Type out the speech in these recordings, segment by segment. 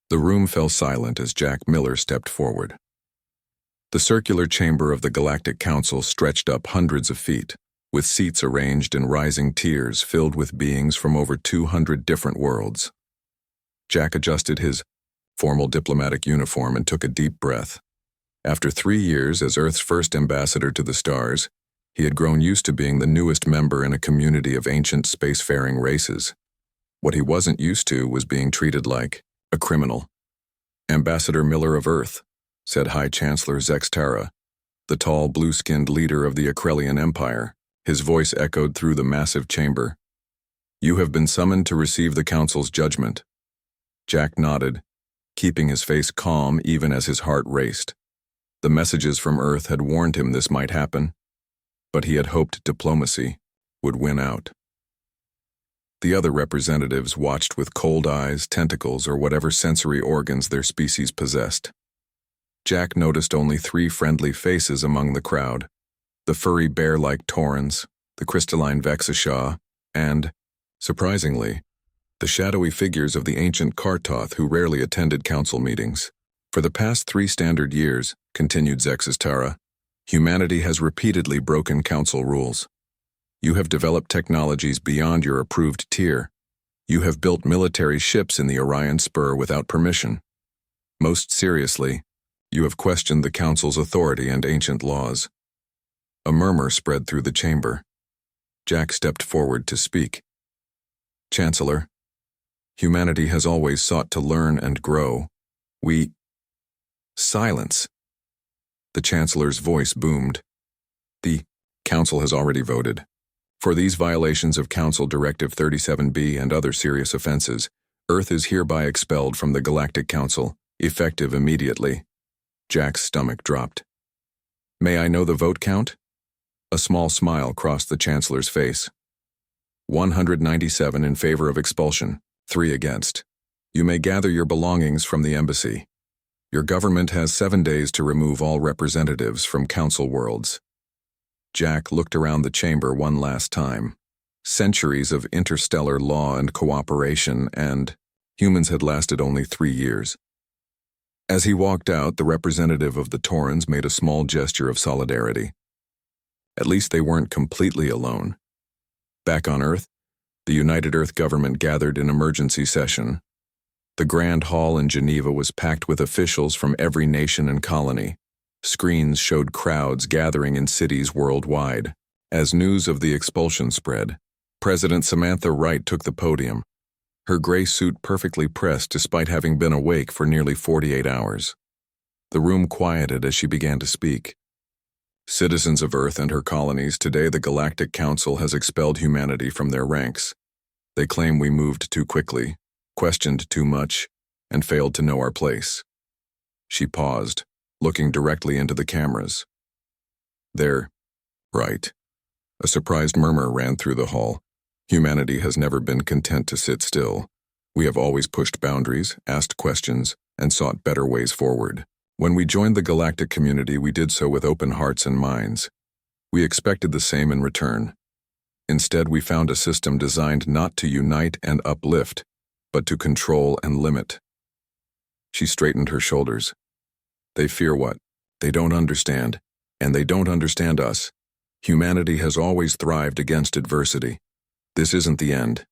The room fell silent as Jack Miller stepped forward. The circular chamber of the Galactic Council stretched up hundreds of feet, with seats arranged in rising tiers filled with beings from over 200 different worlds. Jack adjusted his formal diplomatic uniform and took a deep breath. After 3 years as Earth's first ambassador to the stars, he had grown used to being the newest member in a community of ancient spacefaring races. What he wasn't used to was being treated like a criminal. "Ambassador Miller of Earth," said High Chancellor Zextara, the tall, blue-skinned leader of the Acrelian Empire. His voice echoed through the massive chamber. "You have been summoned to receive the Council's judgment." Jack nodded, keeping his face calm even as his heart raced. The messages from Earth had warned him this might happen, but he had hoped diplomacy would win out. The other representatives watched with cold eyes, tentacles, or whatever sensory organs their species possessed. Jack noticed only 3 friendly faces among the crowd: the furry bear-like Taurans, the crystalline Vexishaw, and, surprisingly, the shadowy figures of the ancient Kartoth who rarely attended council meetings. "For the past 3 standard years," continued Zextara, "humanity has repeatedly broken council rules. You have developed technologies beyond your approved tier. You have built military ships in the Orion Spur without permission. Most seriously, you have questioned the Council's authority and ancient laws." A murmur spread through the chamber. Jack stepped forward to speak. "Chancellor, humanity has always sought to learn and grow. We—" "Silence!" The Chancellor's voice boomed. "The Council has already voted. For these violations of Council Directive 37B and other serious offenses, Earth is hereby expelled from the Galactic Council, effective immediately." Jack's stomach dropped. "May I know the vote count?" A small smile crossed the Chancellor's face. 197 in favor of expulsion, 3 against. You may gather your belongings from the embassy. Your government has 7 days to remove all representatives from Council worlds. Jack looked around the chamber one last time. Centuries of interstellar law and cooperation, and humans had lasted only 3 years. As he walked out, the representative of the Taurans made a small gesture of solidarity. At least they weren't completely alone. Back on Earth, the United Earth government gathered in emergency session. The Grand Hall in Geneva was packed with officials from every nation and colony. Screens showed crowds gathering in cities worldwide. As news of the expulsion spread, President Samantha Wright took the podium, her gray suit perfectly pressed despite having been awake for nearly 48 hours. The room quieted as she began to speak. "Citizens of Earth and her colonies, today the Galactic Council has expelled humanity from their ranks. They claim we moved too quickly, questioned too much, and failed to know our place." She paused, looking directly into the cameras. "They're right." A surprised murmur ran through the hall. "Humanity has never been content to sit still. We have always pushed boundaries, asked questions, and sought better ways forward. When we joined the galactic community, we did so with open hearts and minds. We expected the same in return. Instead, we found a system designed not to unite and uplift, but to control and limit." She straightened her shoulders. "They fear what? They don't understand, and they don't understand us. Humanity has always thrived against adversity. This isn't the end.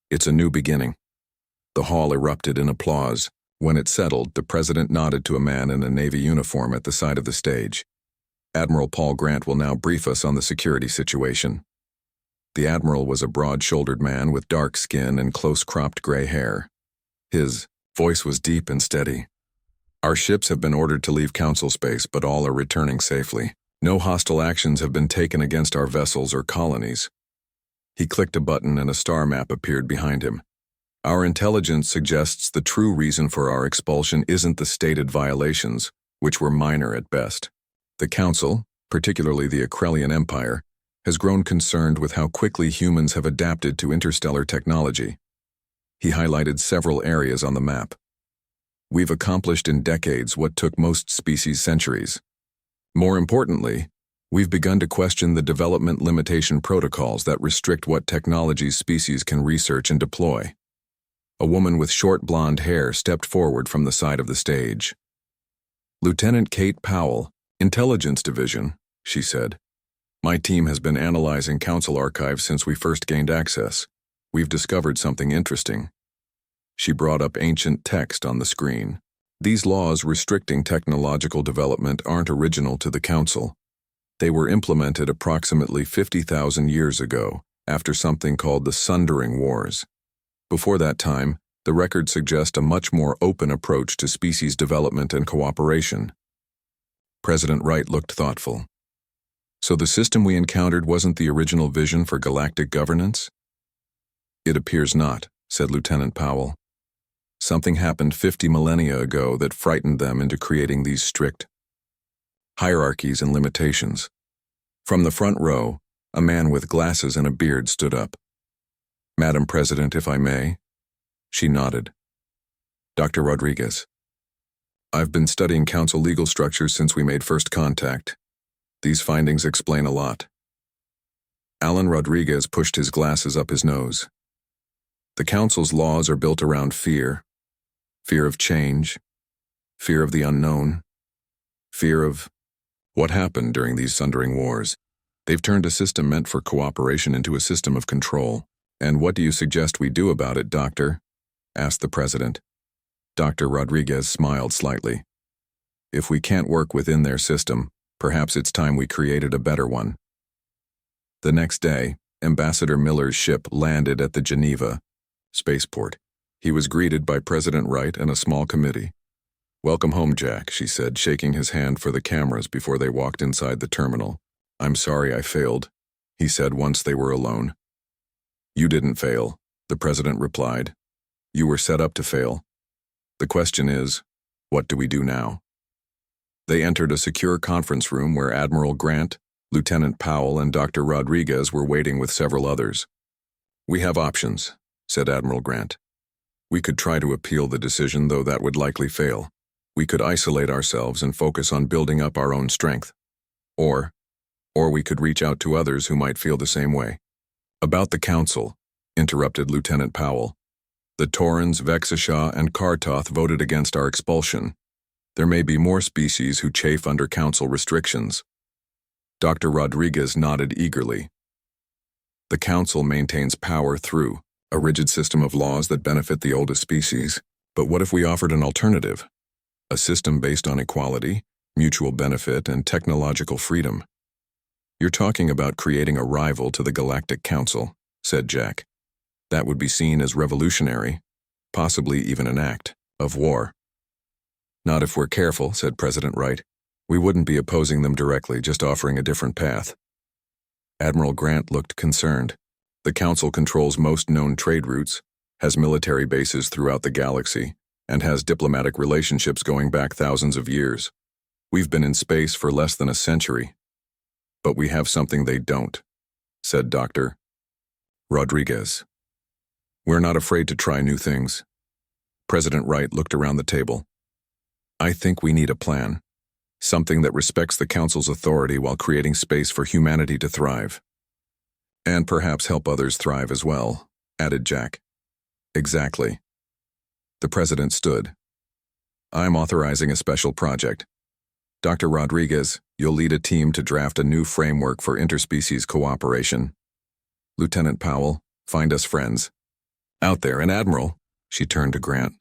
It's a new beginning." The hall erupted in applause. When it settled, the president nodded to a man in a Navy uniform at the side of the stage. "Admiral Paul Grant will now brief us on the security situation." The admiral was a broad-shouldered man with dark skin and close-cropped gray hair. His voice was deep and steady. "Our ships have been ordered to leave Council space, but all are returning safely. No hostile actions have been taken against our vessels or colonies." He clicked a button and a star map appeared behind him. "Our intelligence suggests the true reason for our expulsion isn't the stated violations, which were minor at best. The Council, particularly the Acrelian Empire, has grown concerned with how quickly humans have adapted to interstellar technology." He highlighted several areas on the map. "We've accomplished in decades what took most species centuries. More importantly, we've begun to question the development limitation protocols that restrict what technologies species can research and deploy. A woman with short blonde hair stepped forward from the side of the stage. "Lieutenant Kate Powell, Intelligence Division," she said. "My team has been analyzing Council archives since we first gained access. We've discovered something interesting." She brought up ancient text on the screen. "These laws restricting technological development aren't original to the Council. They were implemented approximately 50,000 years ago, after something called the Sundering Wars. Before that time, the records suggest a much more open approach to species development and cooperation." President Wright looked thoughtful. "So the system we encountered wasn't the original vision for galactic governance?" "It appears not," said Lieutenant Powell. "Something happened 50 millennia ago that frightened them into creating these strict hierarchies and limitations." From the front row, a man with glasses and a beard stood up. "Madam President, if I may?" She nodded. "Dr. Rodriguez. I've been studying Council legal structures since we made first contact. These findings explain a lot." Alan Rodriguez pushed his glasses up his nose. "The Council's laws are built around fear. Fear of change. Fear of the unknown. Fear of what happened during these Sundering Wars. They've turned a system meant for cooperation into a system of control. And what do you suggest we do about it, Doctor?" asked the President. Dr. Rodriguez smiled slightly. "If we can't work within their system, perhaps it's time we created a better one." The next day, Ambassador Miller's ship landed at the Geneva spaceport. He was greeted by President Wright and a small committee. "Welcome home, Jack," she said, shaking his hand for the cameras before they walked inside the terminal. "I'm sorry I failed," he said once they were alone. "You didn't fail," the President replied. "You were set up to fail. The question is, what do we do now?" They entered a secure conference room where Admiral Grant, Lieutenant Powell, and Dr. Rodriguez were waiting with several others. "We have options," said Admiral Grant. "We could try to appeal the decision, though that would likely fail. We could isolate ourselves and focus on building up our own strength. Or we could reach out to others who might feel the same way." "About the Council," interrupted Lieutenant Powell. "The Taurans, Vexishaw, and Kartoth voted against our expulsion. There may be more species who chafe under Council restrictions." Dr. Rodriguez nodded eagerly. "The Council maintains power through a rigid system of laws that benefit the oldest species. But what if we offered an alternative? A system based on equality, mutual benefit, and technological freedom?" "You're talking about creating a rival to the Galactic Council," said Jack. "That would be seen as revolutionary, possibly even an act of war." "Not if we're careful," said President Wright. "We wouldn't be opposing them directly, just offering a different path." Admiral Grant looked concerned. "The Council controls most known trade routes, has military bases throughout the galaxy, and has diplomatic relationships going back thousands of years. We've been in space for less than a century. But we have something they don't," said Dr. Rodriguez. "We're not afraid to try new things." President Wright looked around the table. "I think we need a plan. Something that respects the Council's authority while creating space for humanity to thrive. And perhaps help others thrive as well," added Jack. "Exactly." The President stood. "I'm authorizing a special project. Dr. Rodriguez, you'll lead a team to draft a new framework for interspecies cooperation. Lieutenant Powell, find us friends. Out there, and Admiral," she turned to Grant,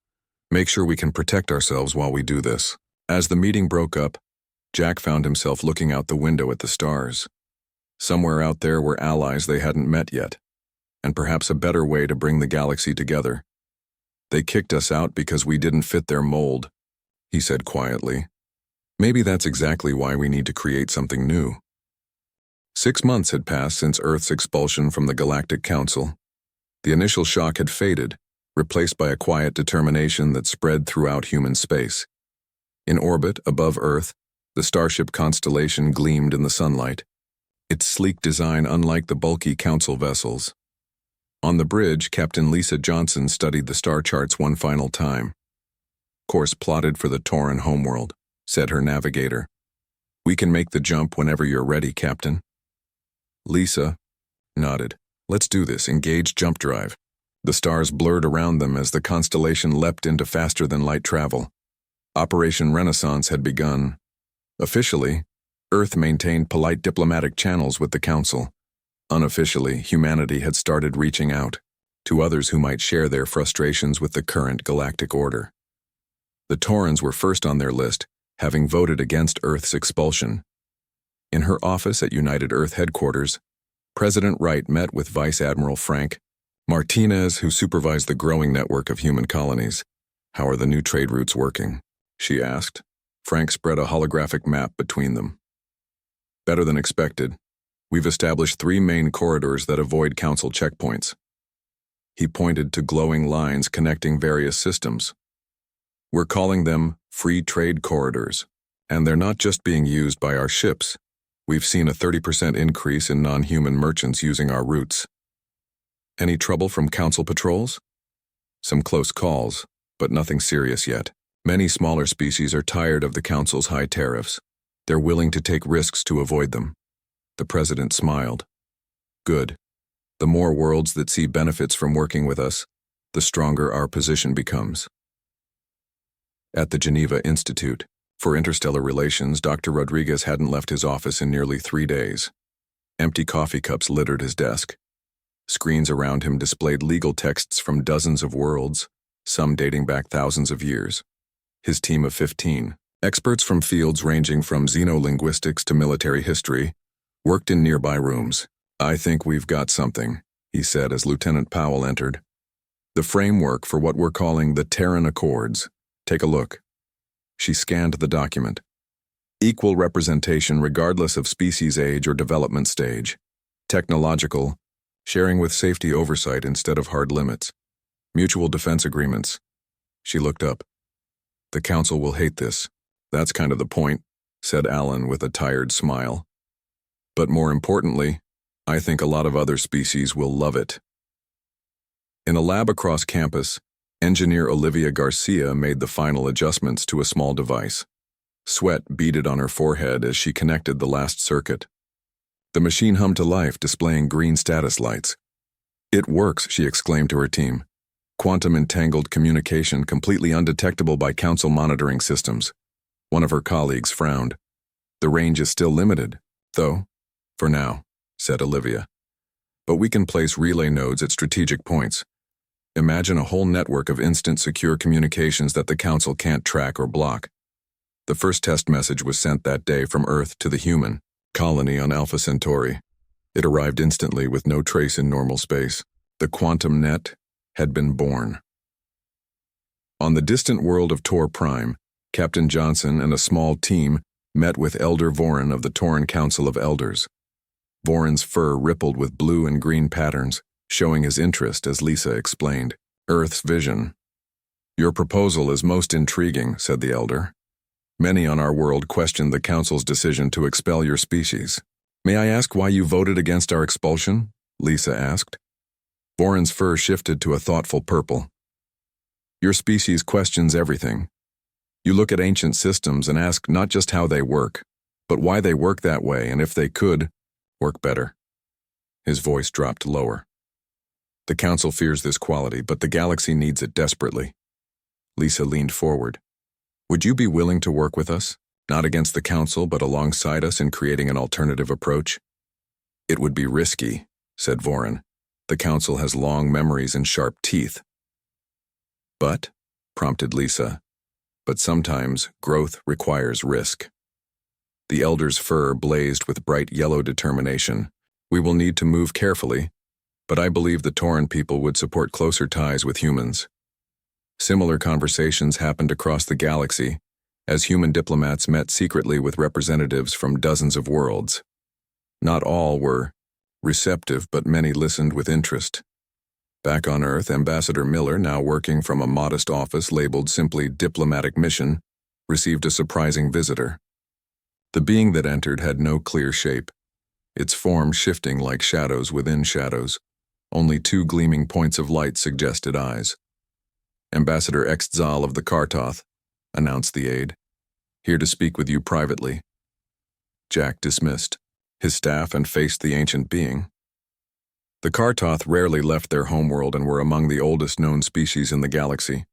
"make sure we can protect ourselves while we do this." As the meeting broke up, Jack found himself looking out the window at the stars. Somewhere out there were allies they hadn't met yet, and perhaps a better way to bring the galaxy together. "They kicked us out because we didn't fit their mold," he said quietly. "Maybe that's exactly why we need to create something new." 6 months had passed since Earth's expulsion from the Galactic Council. The initial shock had faded, replaced by a quiet determination that spread throughout human space. In orbit, above Earth, the starship constellation gleamed in the sunlight, its sleek design unlike the bulky Council vessels. On the bridge, Captain Lisa Johnson studied the star charts one final time. "Course plotted for the Tauran homeworld," said her navigator. "We can make the jump whenever you're ready, Captain." Lisa nodded. "Let's do this. Engage jump drive." The stars blurred around them as the constellation leapt into faster-than-light travel. Operation Renaissance had begun. Officially, Earth maintained polite diplomatic channels with the Council. Unofficially, humanity had started reaching out to others who might share their frustrations with the current galactic order. The Taurans were first on their list, having voted against Earth's expulsion. In her office at United Earth headquarters, President Wright met with Vice Admiral Frank Martinez, who supervised the growing network of human colonies. "How are the new trade routes working?" she asked. Frank spread a holographic map between them. "Better than expected. We've established 3 main corridors that avoid Council checkpoints." He pointed to glowing lines connecting various systems. "We're calling them free trade corridors, and they're not just being used by our ships. We've seen a 30% increase in non-human merchants using our routes." "Any trouble from Council patrols?" "Some close calls, but nothing serious yet. Many smaller species are tired of the Council's high tariffs. They're willing to take risks to avoid them." The President smiled. "Good. The more worlds that see benefits from working with us, the stronger our position becomes." At the Geneva Institute for Interstellar Relations, Dr. Rodriguez hadn't left his office in nearly 3 days. Empty coffee cups littered his desk. Screens around him displayed legal texts from dozens of worlds, some dating back thousands of years. His team of 15, experts from fields ranging from xenolinguistics to military history, worked in nearby rooms. "I think we've got something," he said as Lieutenant Powell entered. "The framework for what we're calling the Terran Accords. Take a look." She scanned the document. "Equal representation regardless of species age or development stage. Technological, sharing with safety oversight instead of hard limits. Mutual defense agreements." She looked up. "The Council will hate this." "That's kind of the point," said Alan with a tired smile. "But more importantly, I think a lot of other species will love it." In a lab across campus, engineer Olivia Garcia made the final adjustments to a small device. Sweat beaded on her forehead as she connected the last circuit. The machine hummed to life, displaying green status lights. "It works," she exclaimed to her team. "Quantum entangled communication completely undetectable by Council monitoring systems." One of her colleagues frowned. "The range is still limited, though." "For now," said Olivia. "But we can place relay nodes at strategic points. Imagine a whole network of instant secure communications that the Council can't track or block." The first test message was sent that day from Earth to the human colony on Alpha Centauri. It arrived instantly with no trace in normal space. The quantum net had been born. On the distant world of Tor Prime, Captain Johnson and a small team met with Elder Voran of the Tauran Council of Elders. Voran's fur rippled with blue and green patterns, showing his interest as Lisa explained. "Earth's vision." "Your proposal is most intriguing," said the Elder. "Many on our world questioned the Council's decision to expel your species." "May I ask why you voted against our expulsion?" Lisa asked. Voran's fur shifted to a thoughtful purple. "Your species questions everything. You look at ancient systems and ask not just how they work, but why they work that way and if they could work better." His voice dropped lower. "The Council fears this quality, but the galaxy needs it desperately." Lisa leaned forward. "Would you be willing to work with us, not against the Council, but alongside us in creating an alternative approach?" "It would be risky," said Voran. "The Council has long memories and sharp teeth." "But," prompted Lisa, "but sometimes growth requires risk." The Elder's fur blazed with bright yellow determination. "We will need to move carefully, but I believe the Tauran people would support closer ties with humans." Similar conversations happened across the galaxy, as human diplomats met secretly with representatives from dozens of worlds. Not all were receptive, but many listened with interest. Back on Earth, Ambassador Miller, now working from a modest office labeled simply Diplomatic Mission, received a surprising visitor. The being that entered had no clear shape, its form shifting like shadows within shadows. Only 2 gleaming points of light suggested eyes. "Ambassador Extzal of the Kartoth," announced the aide. "Here to speak with you privately." Jack dismissed his staff and faced the ancient being. The Kartoth rarely left their homeworld and were among the oldest known species in the galaxy.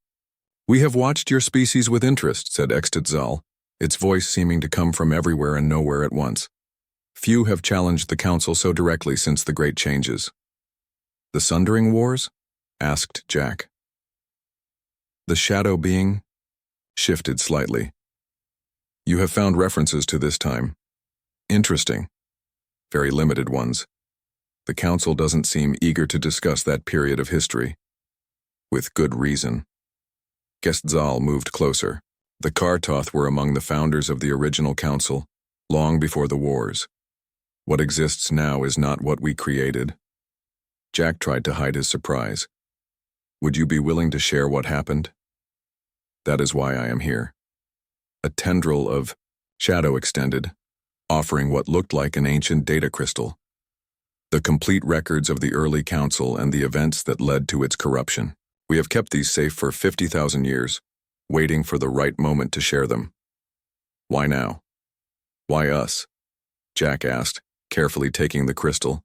"We have watched your species with interest," said Extitzal, its voice seeming to come from everywhere and nowhere at once. "Few have challenged the Council so directly since the Great Changes." "The Sundering Wars?" asked Jack. The shadow being shifted slightly. "You have found references to this time. Interesting. Very limited ones. The Council doesn't seem eager to discuss that period of history. With good reason." Gestzal moved closer. "The Kartoth were among the founders of the original Council, long before the wars. What exists now is not what we created." Jack tried to hide his surprise. "Would you be willing to share what happened?" "That is why I am here." A tendril of shadow extended, offering what looked like an ancient data crystal. The complete records of the early Council and the events that led to its corruption. "We have kept these safe for 50,000 years, waiting for the right moment to share them." "Why now?" "Why us?" Jack asked, carefully taking the crystal.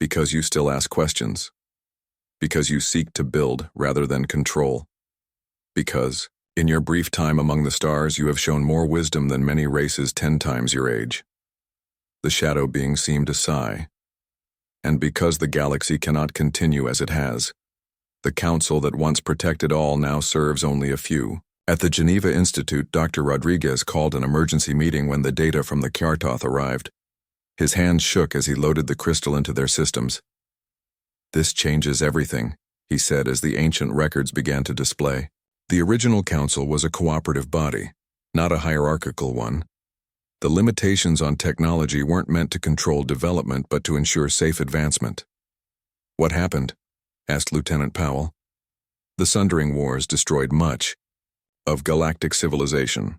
"Because you still ask questions. Because you seek to build rather than control. Because, in your brief time among the stars, you have shown more wisdom than many races 10 times your age." The shadow being seemed to sigh. "And because the galaxy cannot continue as it has. The Council that once protected all now serves only a few." At the Geneva Institute, Dr. Rodriguez called an emergency meeting when the data from the Kartoth arrived. His hands shook as he loaded the crystal into their systems. "This changes everything," he said as the ancient records began to display. The original Council was a cooperative body, not a hierarchical one. The limitations on technology weren't meant to control development but to ensure safe advancement. "What happened?" asked Lieutenant Powell. "The Sundering Wars destroyed much of galactic civilization.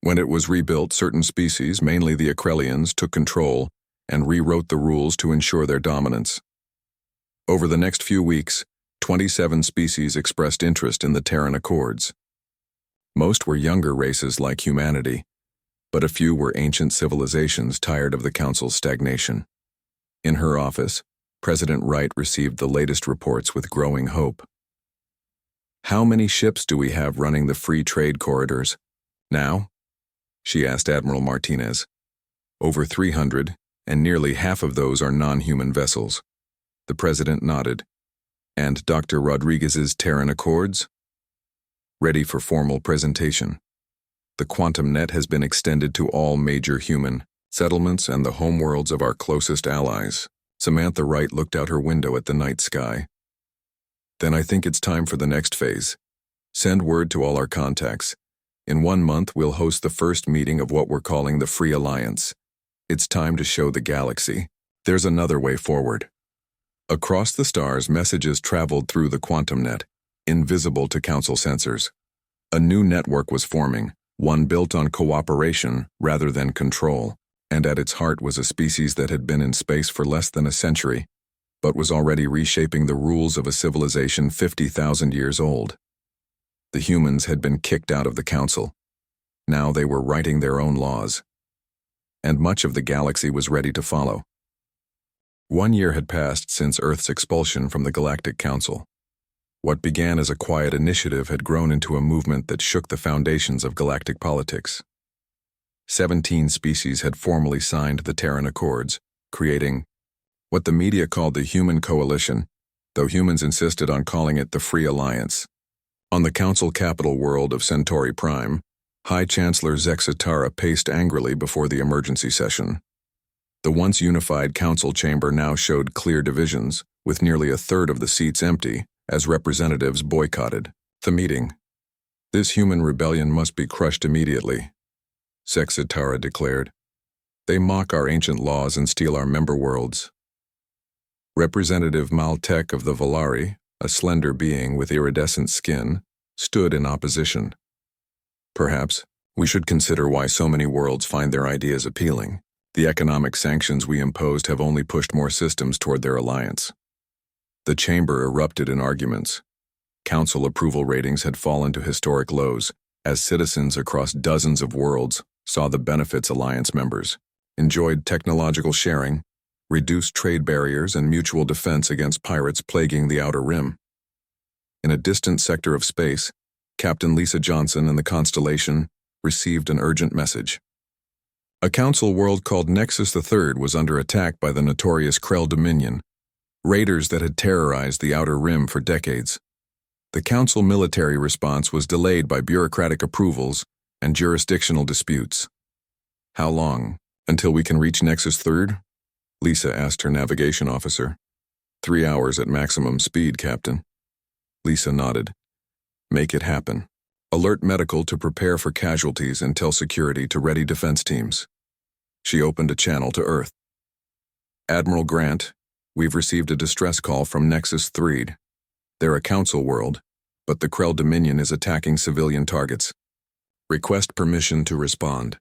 When it was rebuilt, certain species, mainly the Akrelians, took control and rewrote the rules to ensure their dominance. Over the next few weeks, 27 species expressed interest in the Terran Accords. Most were younger races like humanity, but a few were ancient civilizations tired of the Council's stagnation." In her office, President Wright received the latest reports with growing hope. "How many ships do we have running the free trade corridors now?" she asked Admiral Martinez. "Over 300, and nearly half of those are non-human vessels." The President nodded. "And Dr. Rodriguez's Terran Accords?" "Ready for formal presentation. The quantum net has been extended to all major human settlements and the homeworlds of our closest allies." Samantha Wright looked out her window at the night sky. "Then I think it's time for the next phase. Send word to all our contacts. In 1 month, we'll host the first meeting of what we're calling the Free Alliance. It's time to show the galaxy there's another way forward." Across the stars, messages traveled through the quantum net, invisible to Council sensors. A new network was forming, one built on cooperation rather than control, and at its heart was a species that had been in space for less than a century, but was already reshaping the rules of a civilization 50,000 years old. The humans had been kicked out of the Council. Now they were writing their own laws. And much of the galaxy was ready to follow. 1 year had passed since Earth's expulsion from the Galactic Council. What began as a quiet initiative had grown into a movement that shook the foundations of galactic politics. 17 species had formally signed the Terran Accords, creating what the media called the Human Coalition, though humans insisted on calling it the Free Alliance. On the Council capital world of Centauri Prime, High Chancellor Zexitara paced angrily before the emergency session. The once unified Council chamber now showed clear divisions, with nearly a third of the seats empty, as representatives boycotted the meeting. "This human rebellion must be crushed immediately," Zexitara declared. "They mock our ancient laws and steal our member worlds." Representative Maltek of the Valari, a slender being with iridescent skin, stood in opposition. "Perhaps we should consider why so many worlds find their ideas appealing. The economic sanctions we imposed have only pushed more systems toward their alliance." The chamber erupted in arguments. Council approval ratings had fallen to historic lows, as citizens across dozens of worlds saw the benefits alliance members enjoyed technological sharing, reduced trade barriers and mutual defense against pirates plaguing the Outer Rim. In a distant sector of space, Captain Lisa Johnson and the Constellation received an urgent message. A council world called Nexus III was under attack by the notorious Krell Dominion, raiders that had terrorized the Outer Rim for decades. The council military response was delayed by bureaucratic approvals and jurisdictional disputes. "How long, until we can reach Nexus III?" Lisa asked her navigation officer. 3 hours at maximum speed, Captain." Lisa nodded. "Make it happen. Alert medical to prepare for casualties and tell security to ready defense teams." She opened a channel to Earth. "Admiral Grant, we've received a distress call from Nexus III. They're a council world, but the Krell Dominion is attacking civilian targets. Request permission to respond."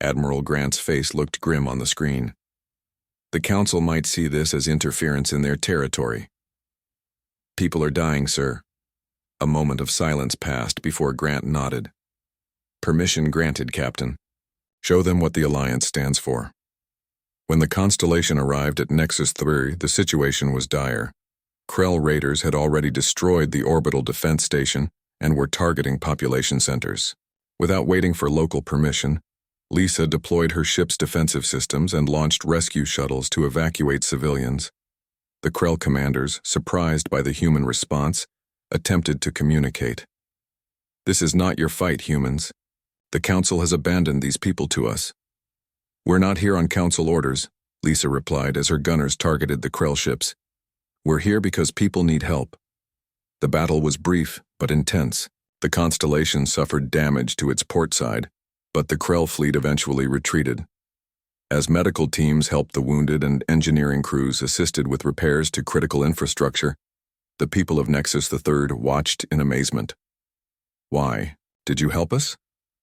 Admiral Grant's face looked grim on the screen. "The council might see this as interference in their territory." "People are dying, sir." A moment of silence passed before Grant nodded. "Permission granted, Captain. Show them what the Alliance stands for." When the Constellation arrived at Nexus III, the situation was dire. Krell raiders had already destroyed the orbital defense station and were targeting population centers. Without waiting for local permission, Lisa deployed her ship's defensive systems and launched rescue shuttles to evacuate civilians. The Krell commanders, surprised by the human response, attempted to communicate. "This is not your fight, humans. The Council has abandoned these people to us." "We're not here on Council orders," Lisa replied as her gunners targeted the Krell ships. "We're here because people need help." The battle was brief but intense. The Constellation suffered damage to its port side, but the Krell fleet eventually retreated. As medical teams helped the wounded and engineering crews assisted with repairs to critical infrastructure, the people of Nexus III watched in amazement. "Why? Did you help us?"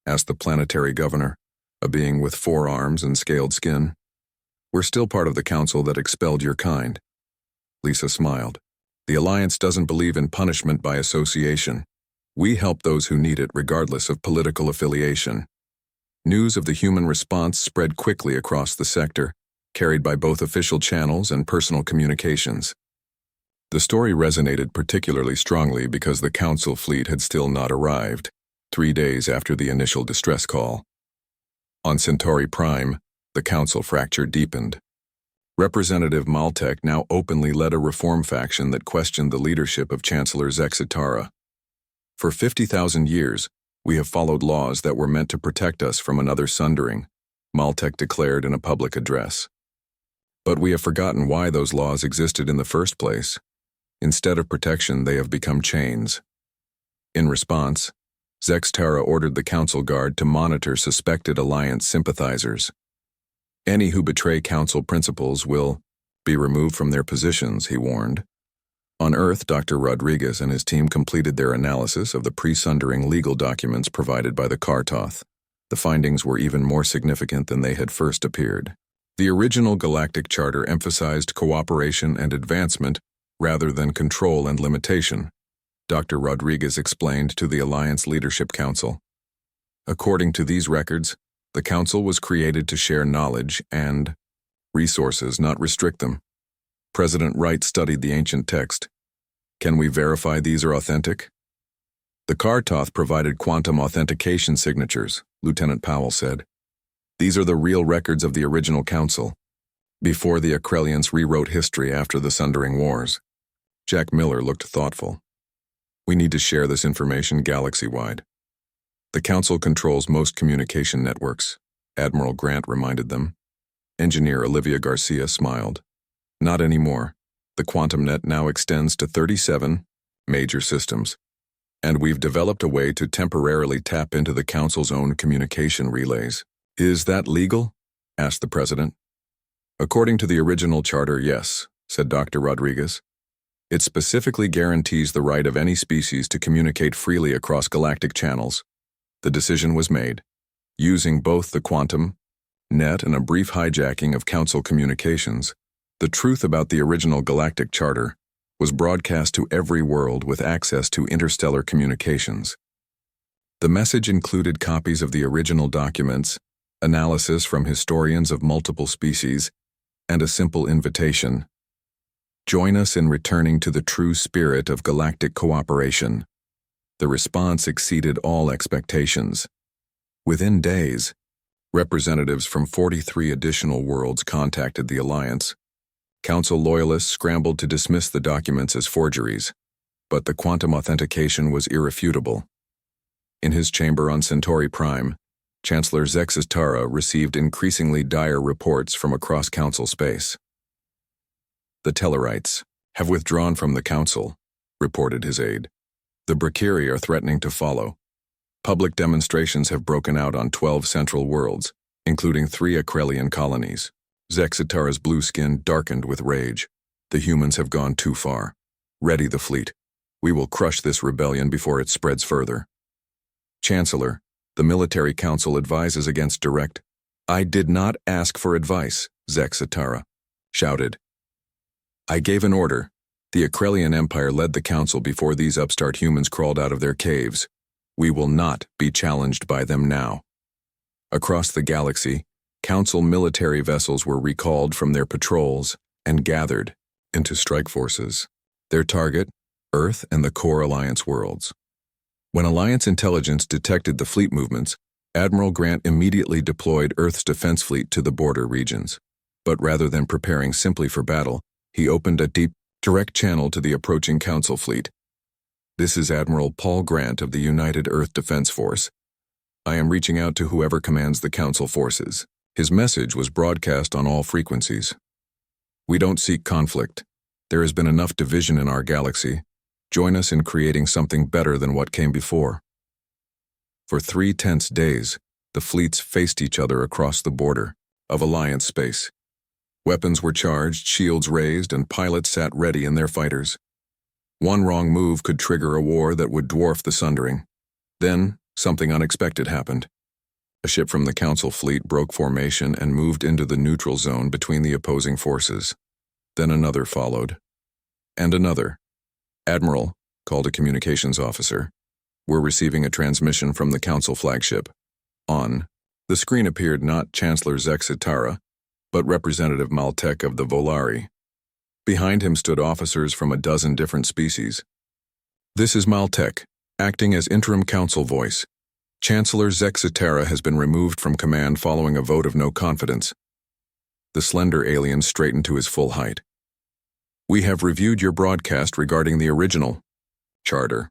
asked the planetary governor, a being with 4 arms and scaled skin. "We're still part of the council that expelled your kind." Lisa smiled. "The Alliance doesn't believe in punishment by association. We help those who need it regardless of political affiliation." News of the human response spread quickly across the sector, carried by both official channels and personal communications. The story resonated particularly strongly because the Council fleet had still not arrived, 3 days after the initial distress call. On Centauri Prime, the Council fracture deepened. Representative Maltek now openly led a reform faction that questioned the leadership of Chancellor Zexitara. "For 50,000 years, we have followed laws that were meant to protect us from another sundering," Maltek declared in a public address. "But we have forgotten why those laws existed in the first place. Instead of protection, they have become chains." In response, Zexitara ordered the Council Guard to monitor suspected Alliance sympathizers. "Any who betray Council principles will be removed from their positions," he warned. On Earth, Dr. Rodriguez and his team completed their analysis of the pre-sundering legal documents provided by the Kartoth. The findings were even more significant than they had first appeared. The original Galactic Charter emphasized cooperation and advancement rather than control and limitation, Dr. Rodriguez explained to the Alliance Leadership Council. According to these records, the Council was created to share knowledge and resources, not restrict them. President Wright studied the ancient text. "Can we verify these are authentic?" "The Kartoth provided quantum authentication signatures," Lieutenant Powell said. "These are the real records of the original Council, before the Akrelians rewrote history after the Sundering Wars." Jack Miller looked thoughtful. "We need to share this information galaxy-wide." "The Council controls most communication networks," Admiral Grant reminded them. Engineer Olivia Garcia smiled. "Not anymore. The quantum net now extends to 37 major systems, and we've developed a way to temporarily tap into the Council's own communication relays." "Is that legal?" asked the President. "According to the original charter, yes," said Dr. Rodriguez. "It specifically guarantees the right of any species to communicate freely across galactic channels." The decision was made, using both the quantum net and a brief hijacking of Council communications. The truth about the original Galactic Charter was broadcast to every world with access to interstellar communications. The message included copies of the original documents, analysis from historians of multiple species, and a simple invitation. Join us in returning to the true spirit of galactic cooperation. The response exceeded all expectations. Within days, representatives from 43 additional worlds contacted the Alliance. Council loyalists scrambled to dismiss the documents as forgeries, but the quantum authentication was irrefutable. In his chamber on Centauri Prime, Chancellor Zexitara received increasingly dire reports from across Council space. The Tellarites have withdrawn from the Council, reported his aide. The Brachiri are threatening to follow. Public demonstrations have broken out on 12 central worlds, including 3 Akrelian colonies. Zexitara's blue skin darkened with rage. The humans have gone too far. Ready the fleet. We will crush this rebellion before it spreads further. Chancellor, the Military Council advises against direct. I did not ask for advice, Zexitara shouted. I gave an order. The Akrelian Empire led the Council before these upstart humans crawled out of their caves. We will not be challenged by them now. Across the galaxy, Council military vessels were recalled from their patrols and gathered into strike forces. Their target, Earth and the core Alliance worlds. When Alliance intelligence detected the fleet movements, Admiral Grant immediately deployed Earth's defense fleet to the border regions. But rather than preparing simply for battle, he opened a deep, direct channel to the approaching Council fleet. This is Admiral Paul Grant of the United Earth Defense Force. I am reaching out to whoever commands the Council forces. His message was broadcast on all frequencies. We don't seek conflict. There has been enough division in our galaxy. Join us in creating something better than what came before. For 3 tense days, the fleets faced each other across the border of Alliance space. Weapons were charged, shields raised, and pilots sat ready in their fighters. One wrong move could trigger a war that would dwarf the Sundering. Then, something unexpected happened. A ship from the Council fleet broke formation and moved into the neutral zone between the opposing forces. Then another followed. And another. Admiral, called a communications officer. We're receiving a transmission from the Council flagship. On the screen appeared not Chancellor Zexitara, but Representative Maltek of the Volari. Behind him stood officers from a dozen different species. This is Maltek, acting as interim council voice. Chancellor Zexitara has been removed from command following a vote of no confidence. The slender alien straightened to his full height. We have reviewed your broadcast regarding the original charter.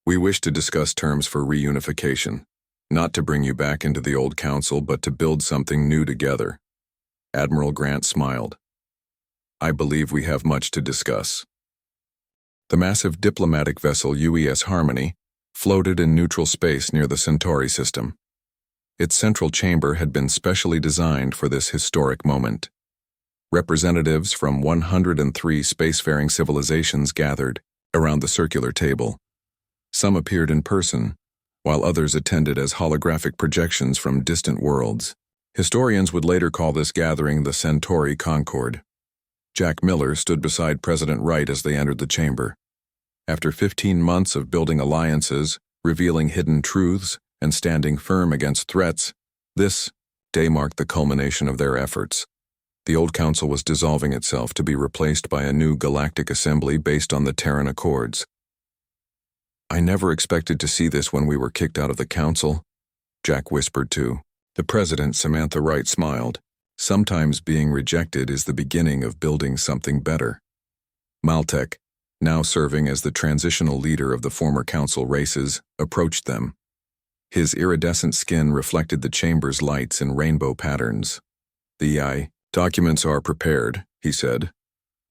We wish to discuss terms for reunification, not to bring you back into the old council, but to build something new together. Admiral Grant smiled. I believe we have much to discuss. The massive diplomatic vessel UES Harmony floated in neutral space near the Centauri system. Its central chamber had been specially designed for this historic moment. Representatives from 103 spacefaring civilizations gathered around the circular table. Some appeared in person, while others attended as holographic projections from distant worlds. Historians would later call this gathering the Centauri Concord. Jack Miller stood beside President Wright as they entered the chamber. After 15 months of building alliances, revealing hidden truths, and standing firm against threats, this day marked the culmination of their efforts. The old council was dissolving itself to be replaced by a new galactic assembly based on the Terran Accords. I never expected to see this when we were kicked out of the council, Jack whispered to. The president, Samantha Wright, smiled. Sometimes being rejected is the beginning of building something better. Maltek, now serving as the transitional leader of the former council races, approached them. His iridescent skin reflected the chamber's lights in rainbow patterns. The documents are prepared, he said.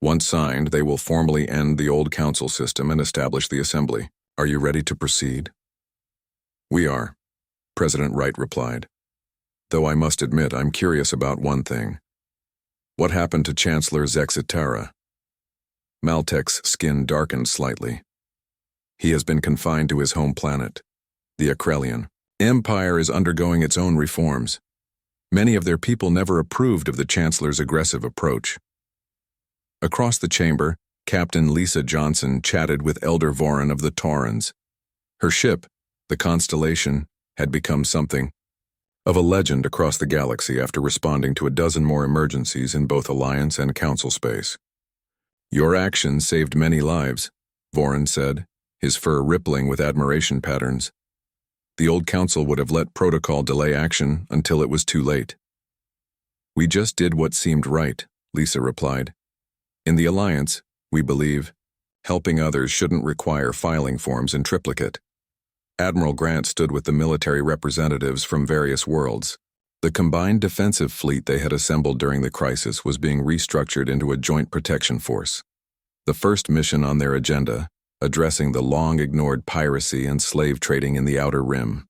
Once signed, they will formally end the old council system and establish the assembly. Are you ready to proceed? We are, President Wright replied. Though I must admit I'm curious about one thing. What happened to Chancellor Zexitara? Maltek's skin darkened slightly. He has been confined to his home planet, the Akrelian. Empire is undergoing its own reforms. Many of their people never approved of the Chancellor's aggressive approach. Across the chamber, Captain Lisa Johnson chatted with Elder Voran of the Taurans. Her ship, the Constellation, had become something of a legend across the galaxy after responding to a dozen more emergencies in both Alliance and Council space. "Your actions saved many lives," Vorin said, his fur rippling with admiration patterns. "The old Council would have let protocol delay action until it was too late." "We just did what seemed right," Lisa replied. "In the Alliance, we believe, helping others shouldn't require filing forms in triplicate." Admiral Grant stood with the military representatives from various worlds. The combined defensive fleet they had assembled during the crisis was being restructured into a joint protection force. The first mission on their agenda, addressing the long-ignored piracy and slave trading in the Outer Rim.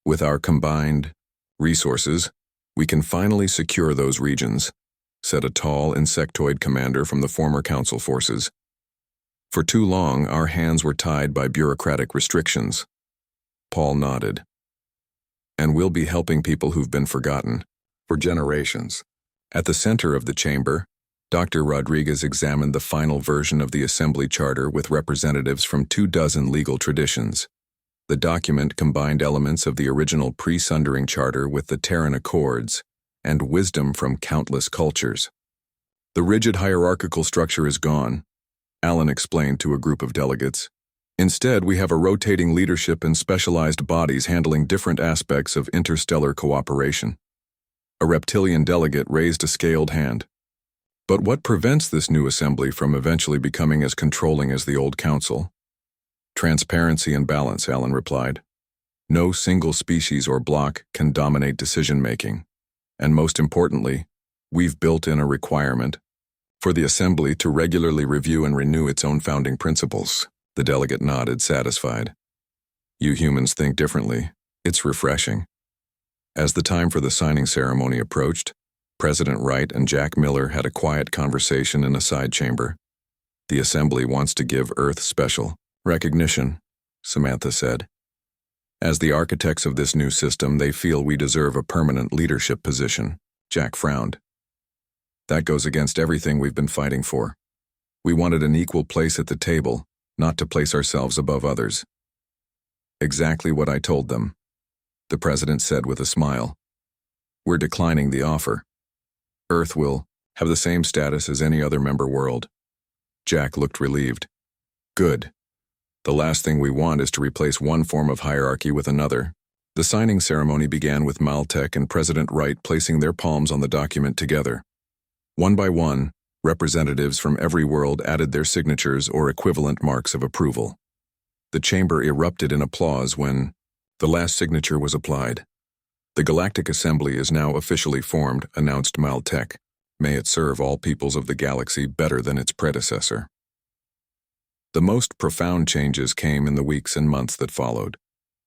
"With our combined resources, we can finally secure those regions," said a tall insectoid commander from the former Council forces. "For too long, our hands were tied by bureaucratic restrictions." Paul nodded. "And we'll be helping people who've been forgotten for generations." At the center of the chamber, Dr. Rodriguez examined the final version of the Assembly Charter with representatives from 24 legal traditions. The document combined elements of the original pre-Sundering Charter with the Terran Accords and wisdom from countless cultures. "The rigid hierarchical structure is gone," Alan explained to a group of delegates. "Instead, we have a rotating leadership and specialized bodies handling different aspects of interstellar cooperation." A reptilian delegate raised a scaled hand. "But what prevents this new assembly from eventually becoming as controlling as the old Council?" "Transparency and balance," Alan replied. "No single species or bloc can dominate decision-making. And most importantly, we've built in a requirement for the Assembly to regularly review and renew its own founding principles." The delegate nodded, satisfied. "You humans think differently. It's refreshing." As the time for the signing ceremony approached, President Wright and Jack Miller had a quiet conversation in a side chamber. "The Assembly wants to give Earth special recognition," Samantha said. "As the architects of this new system, they feel we deserve a permanent leadership position." Jack frowned. "That goes against everything we've been fighting for. We wanted an equal place at the table, not to place ourselves above others." "Exactly what I told them," the president said with a smile. "We're declining the offer. Earth will have the same status as any other member world." Jack looked relieved. "Good. The last thing we want is to replace one form of hierarchy with another." The signing ceremony began with Maltech and President Wright placing their palms on the document together. One by one, representatives from every world added their signatures or equivalent marks of approval. The chamber erupted in applause when the last signature was applied. "The Galactic Assembly is now officially formed," announced Maltech. "May it serve all peoples of the galaxy better than its predecessor." The most profound changes came in the weeks and months that followed.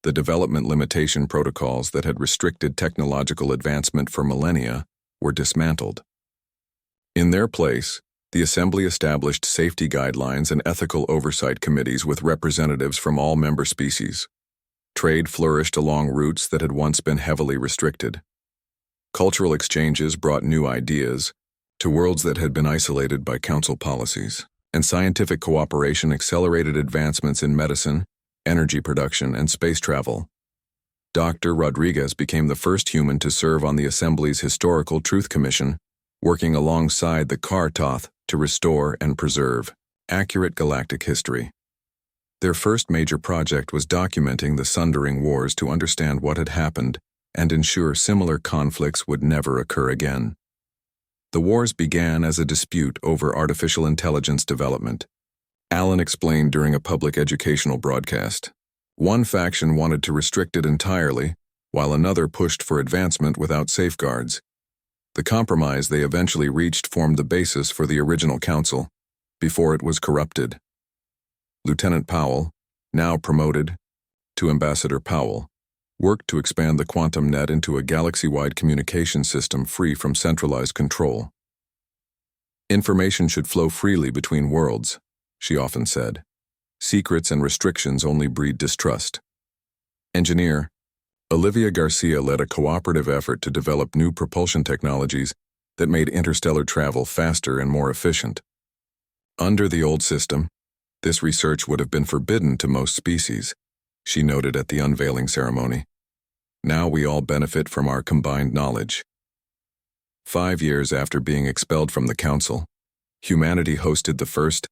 The development limitation protocols that had restricted technological advancement for millennia were dismantled. In their place, the Assembly established safety guidelines and ethical oversight committees with representatives from all member species. Trade flourished along routes that had once been heavily restricted. Cultural exchanges brought new ideas to worlds that had been isolated by Council policies, and scientific cooperation accelerated advancements in medicine, energy production, and space travel. Dr. Rodriguez became the first human to serve on the Assembly's Historical Truth Commission, working alongside the Kartoth to restore and preserve accurate galactic history. Their first major project was documenting the Sundering Wars to understand what had happened and ensure similar conflicts would never occur again. The wars began as a dispute over artificial intelligence development. Alan explained during a public educational broadcast. One faction wanted to restrict it entirely, while another pushed for advancement without safeguards. The compromise they eventually reached formed the basis for the original council, before it was corrupted. Lieutenant Powell, now promoted to Ambassador Powell, worked to expand the quantum net into a galaxy-wide communication system free from centralized control. "Information should flow freely between worlds," she often said. "Secrets and restrictions only breed distrust." Engineer Olivia Garcia led a cooperative effort to develop new propulsion technologies that made interstellar travel faster and more efficient. Under the old system, this research would have been forbidden to most species, she noted at the unveiling ceremony. Now we all benefit from our combined knowledge. 5 years after being expelled from the Council, humanity hosted the first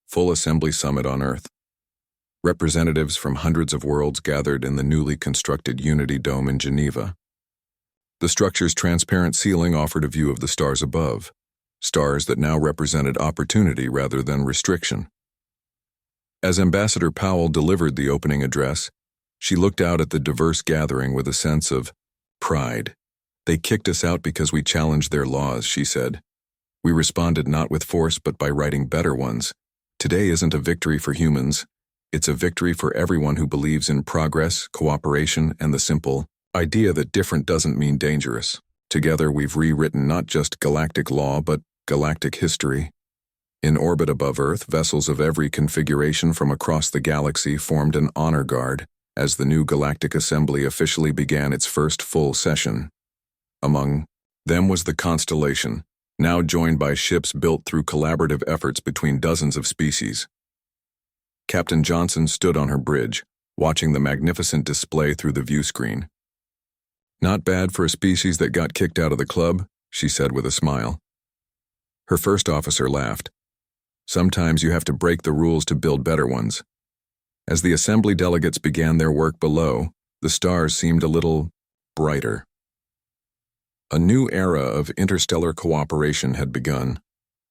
full assembly summit on Earth. Representatives from hundreds of worlds gathered in the newly constructed Unity Dome in Geneva. The structure's transparent ceiling offered a view of the stars above, stars that now represented opportunity rather than restriction. As Ambassador Powell delivered the opening address, she looked out at the diverse gathering with a sense of pride. They kicked us out because we challenged their laws, she said. We responded not with force but by writing better ones. Today isn't a victory for humans. It's a victory for everyone who believes in progress, cooperation, and the simple idea that different doesn't mean dangerous. Together we've rewritten not just galactic law but galactic history. In orbit above Earth, vessels of every configuration from across the galaxy formed an honor guard as the new Galactic Assembly officially began its first full session. Among them was the Constellation, now joined by ships built through collaborative efforts between dozens of species. Captain Johnson stood on her bridge, watching the magnificent display through the view screen. Not bad for a species that got kicked out of the club, she said with a smile. Her first officer laughed. Sometimes you have to break the rules to build better ones. As the assembly delegates began their work below, the stars seemed a little brighter. A new era of interstellar cooperation had begun,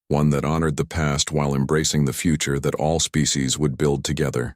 one that honored the past while embracing the future that all species would build together.